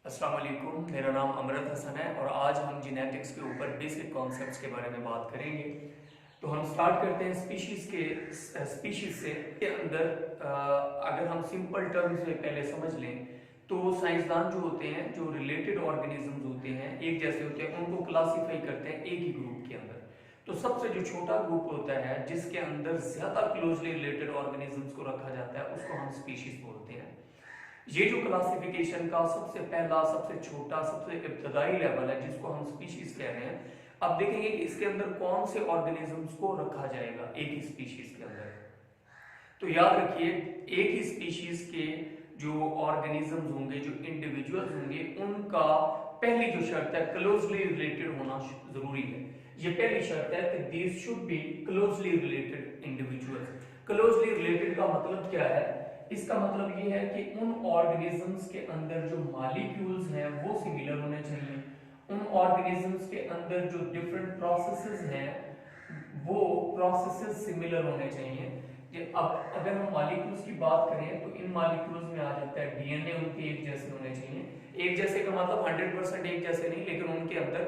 अस्सलाम वालेकुम, मेरा नाम अमरत हसन है और आज हम जेनेटिक्स के ऊपर बेसिक कॉन्सेप्ट्स के बारे में बात करेंगे। तो हम स्टार्ट करते हैं स्पीशीज से के अंदर अगर हम सिंपल टर्म्स में पहले समझ लें तो साइंसदान जो होते हैं, जो रिलेटेड ऑर्गेनिजम्स होते हैं, एक जैसे होते हैं, उनको क्लासीफाई करते हैं एक ही ग्रुप के अंदर। तो सबसे जो छोटा ग्रुप होता है जिसके अंदर ज्यादा क्लोजली रिलेटेड ऑर्गेनिजम्स को रखा जाता है उसको हम स्पीशीज बोलते हैं। ये जो क्लासिफिकेशन का सबसे पहला, सबसे छोटा, सबसे इब्तदाई लेवल है जिसको हम स्पीशीज कह रहे हैं। अब देखेंगे कि इसके अंदर कौन से ऑर्गेनिजम्स को रखा जाएगा एक ही स्पीशीज के अंदर। तो याद रखिए, एक ही स्पीशीज के जो ऑर्गेनिजम्स होंगे, जो इंडिविजुअल्स होंगे, उनका पहली जो शर्त है क्लोजली रिलेटेड होना जरूरी है। ये पहली शर्त है कि these should be closely related individuals. Closely related का मतलब क्या है? इसका मतलब ये है कि उन ऑर्गेनिजम्स के अंदर जो मॉलिक्यूल्स हैं वो सिमिलर होने चाहिए। उन ऑर्गेनिजम्स के अंदर जो डिफरेंट प्रोसेसेस हैं वो प्रोसेसेस सिमिलर होने चाहिए। अब अगर हम मॉलिक्यूल्स की बात करें तो इन मॉलिक्यूल्स में आ जाता है डीएनए उनके एक जैसे होने चाहिए। एक जैसे का मतलब 100% एक जैसे नहीं, लेकिन उनके अंदर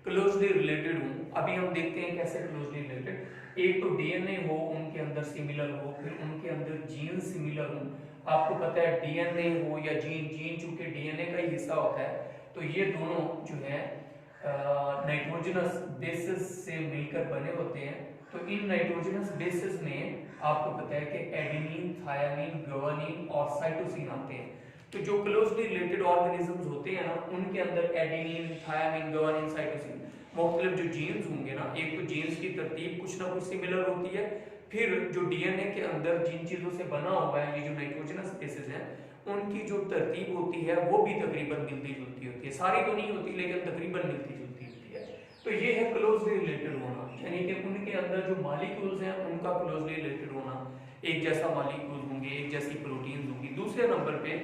क्लोजली रिलेटेड हूं। अभी हम देखते हैं कैसे क्लोजली रिलेटेड। एक तो डीएनए हो उनके अंदर सिमिलर हो, फिर उनके अंदर जीन सिमिलर हो। आपको पता है डीएनए हो या जीन चूंकि डीएनए का ही हिस्सा होता है, तो ये दोनों जो है नाइट्रोजनस बेसिस से मिलकर बने होते हैं। तो इन नाइट्रोजनस बेसिस में आपको पता है कि एडेनिन, थायामीन, ग्वानिन और साइटोसिन आते हैं। तो जो क्लोजली रिलेटेड ऑर्गेनिजम्स होते हैं ना, उनके अंदर एडेनिन, थायामीन, ग्वानिन, साइटोसिन मुख्तलिफ जो जीन्स होंगे ना, एक तो जीन्स की तरतीब कुछ ना कुछ सिमिलर होती है, फिर जो डीएनए के अंदर जिन चीजों से बना हुआ है ये जो नाइट्रोजनस बेसिस हैं, उनकी जो तरतीब होती है वो भी तकरीबन मिलती जुलती होती है। सारी तो नहीं होती लेकिन तकरीबन मिलती जुलती होती है। तो ये है क्लोजली रिलेटेड होना, यानी कि उनके अंदर जो मॉलिक्यूल्स हैं उनका क्लोजली रिलेटेड होना। एक जैसा मॉलिक्यूल होंगे, एक जैसी प्रोटीन्स होंगी। दूसरे नंबर पे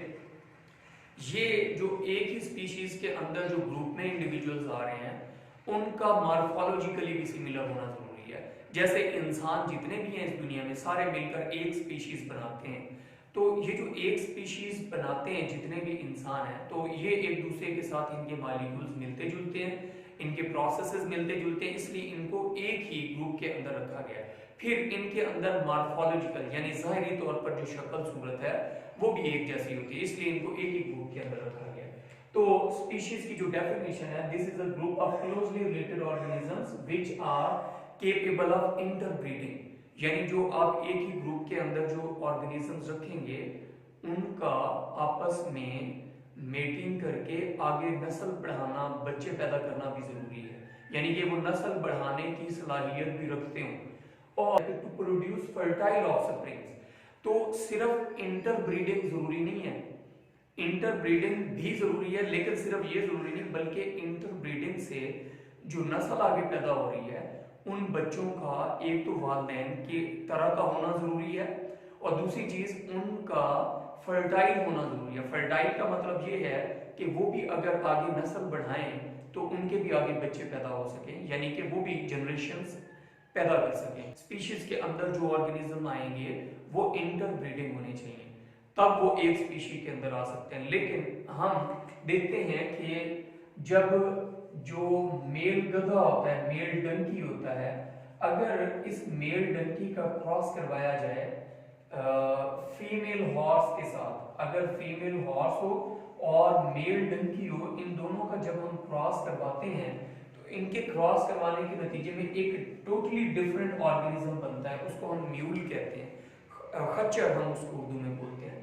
ये जो एक ही स्पीशीज के अंदर जो ग्रुप में इंडिविजुअल्स आ रहे हैं उनका मॉर्फोलॉजिकली भी सिमिलर होना जरूरी है। जैसे इंसान जितने भी हैं इस दुनिया में सारे मिलकर एक स्पीशीज बनाते हैं। तो ये जो एक स्पीशीज बनाते हैं जितने भी इंसान हैं, तो ये एक दूसरे के साथ इनके मॉलिक्यूल्स मिलते जुलते हैं, इनके प्रोसेसेस मिलते जुलते हैं, इसलिए इनको एक ही ग्रुप के अंदर रखा गया है। फिर इनके अंदर मॉर्फोलॉजिकल यानी ज़ाहिरी तौर पर जो शक्ल सूरत है वो भी एक जैसी होती है, इसलिए इनको एक ही ग्रुप के अंदर रखा गया है। तो स्पीशीज की जो डेफिनेशन है, this is a group of closely related organisms which are capable of interbreeding. यानी जो आप एक ही ग्रुप के अंदर जो ऑर्गेनिजम्स रखेंगे उनका आपस में मेटिंग करके आगे नस्ल बढ़ाना, बच्चे पैदा करना भी जरूरी है। यानी कि वो नस्ल बढ़ाने की सलाहियत भी रखते हो और टू प्रोड्यूस फर्टाइल ऑफस्प्रिंग्स। तो सिर्फ इंटरब्रीडिंग जरूरी नहीं है, इंटरब्रीडिंग भी जरूरी है, लेकिन सिर्फ ये जरूरी नहीं बल्कि इंटरब्रीडिंग से जो नस्ल आगे पैदा हो रही है उन बच्चों का एक तो वालिदैन की तरह का होना जरूरी है और दूसरी चीज उनका फर्टाइल होना जरूरी है। फर्टाइल का मतलब ये है कि वो भी अगर आगे नस्ल बढ़ाएं तो उनके भी आगे बच्चे पैदा हो सके, यानी कि वो भी जनरेशंस पैदा कर सकें। स्पीशीज के अंदर जो ऑर्गेनिज्म आएंगे वो इंटरब्रीडिंग होने चाहिए, तब वो एक स्पीशी के अंदर आ सकते हैं। लेकिन हम देखते हैं कि जब जो मेल गधा होता है, मेल डंकी होता है, अगर इस मेल डंकी का क्रॉस करवाया जाए फीमेल हॉर्स के साथ, अगर फीमेल हॉर्स हो और मेल डंकी हो, इन दोनों का जब हम क्रॉस करवाते हैं तो इनके क्रॉस करवाने के नतीजे में एक टोटली डिफरेंट ऑर्गेनिज्म बनता है, उसको हम म्यूल कहते हैं, खच्चर हम उसको उर्दू में बोलते हैं।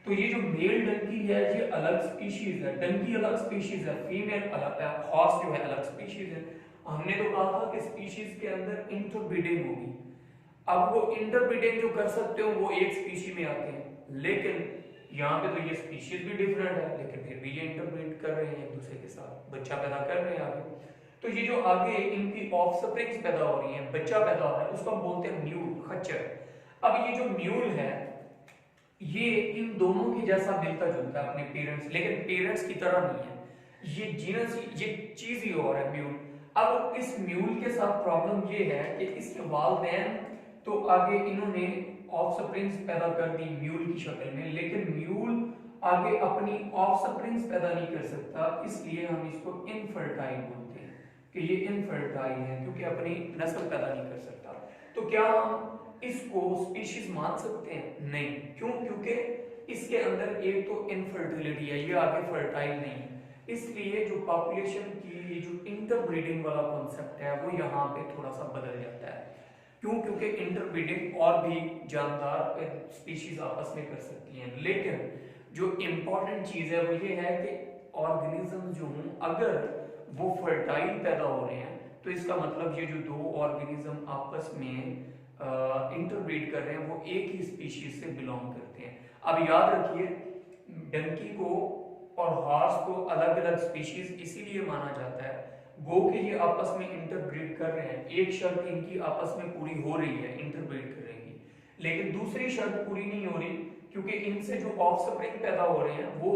तो ये जो मेल डंकी है ये अलग स्पीशीज है, डंकी अलग स्पीशीज है, फीमेल अलग है, हॉर्स जो है अलग स्पीशीज है। हमने तो कहा था कि स्पीशीज के अंदर इंटरब्रीडिंग होगी। अब वो इंटरब्रीडिंग जो कर सकते हो वो एक स्पीशी में आते हैं, लेकिन यहाँ पे तो ये स्पीशीज भी डिफरेंट है, लेकिन फिर भी ये इंटरब्रीड कर रहे हैं, एक दूसरे के साथ बच्चा पैदा कर रहे हैं आगे। तो ये जो आगे इनकी ऑफस्प्रिंग्स पैदा हो रही हैं, बच्चा पैदा हो रहा है, उसको हम बोलते हैं म्यूल, खच्चर। अब ये जो म्यूल है ये इन दोनों के जैसा मिलता जुलता है अपने पेरेंट्स, लेकिन पेरेंट्स की तरह नहीं है। ये जीनस, ये चीज ही और है म्यूल। अब इस म्यूल के साथ प्रॉब्लम ये है कि इसके वालिदैन तो आगे इन्होंने ऑफस्प्रिंग्स पैदा कर दी म्यूल की शक्ल में, लेकिन म्यूल आगे अपनी ऑफस्प्रिंग्स पैदा नहीं कर सकता, इसलिए हम इसको इनफर्टाइल बोलते हैं कि ये इनफर्टाइल है क्योंकि अपनी नस्ल पैदा नहीं कर सकता। तो क्या हम इसको स्पीशीज मान सकते हैं? नहीं। क्यों? क्योंकि इसके अंदर एक तो इनफर्टिलिटी है, ये आगे फर्टाइल नहीं है। इसलिए जो पॉपुलेशन की जो इंटरब्रीडिंग वाला कॉन्सेप्ट है वो यहाँ पे थोड़ा सा बदल जाता है। क्यों? क्योंकि इंटरब्रीडिंग और भी जानदार स्पीशीज आपस में कर सकती हैं, लेकिन जो इम्पोर्टेंट चीज है वो ये है कि ऑर्गेनिज्म जो हूँ अगर वो फर्टाइल पैदा हो रहे हैं तो इसका मतलब ये जो दो ऑर्गेनिज्म आपस में इंटरब्रीड कर रहे हैं वो एक ही स्पीशीज से बिलोंग करते हैं। अब याद रखिए, डंकी को और हॉर्स को अलग अलग स्पीशीज इसीलिए माना जाता है, गो के ये आपस में इंटरब्रीड कर रहे हैं, एक शर्त इनकी आपस में पूरी हो रही है, इंटरब्रीड करेंगी, लेकिन दूसरी शर्त पूरी नहीं हो रही क्योंकि इनसे जो ऑफस्प्रिंग पैदा हो रहे हैं वो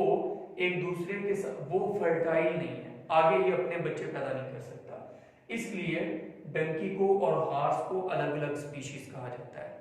एक दूसरे के साथ वो फर्टाइल नहीं है, आगे ये अपने बच्चे पैदा नहीं कर सकता। इसलिए डंकी को और हॉर्स को अलग अलग स्पीशीज कहा जाता है।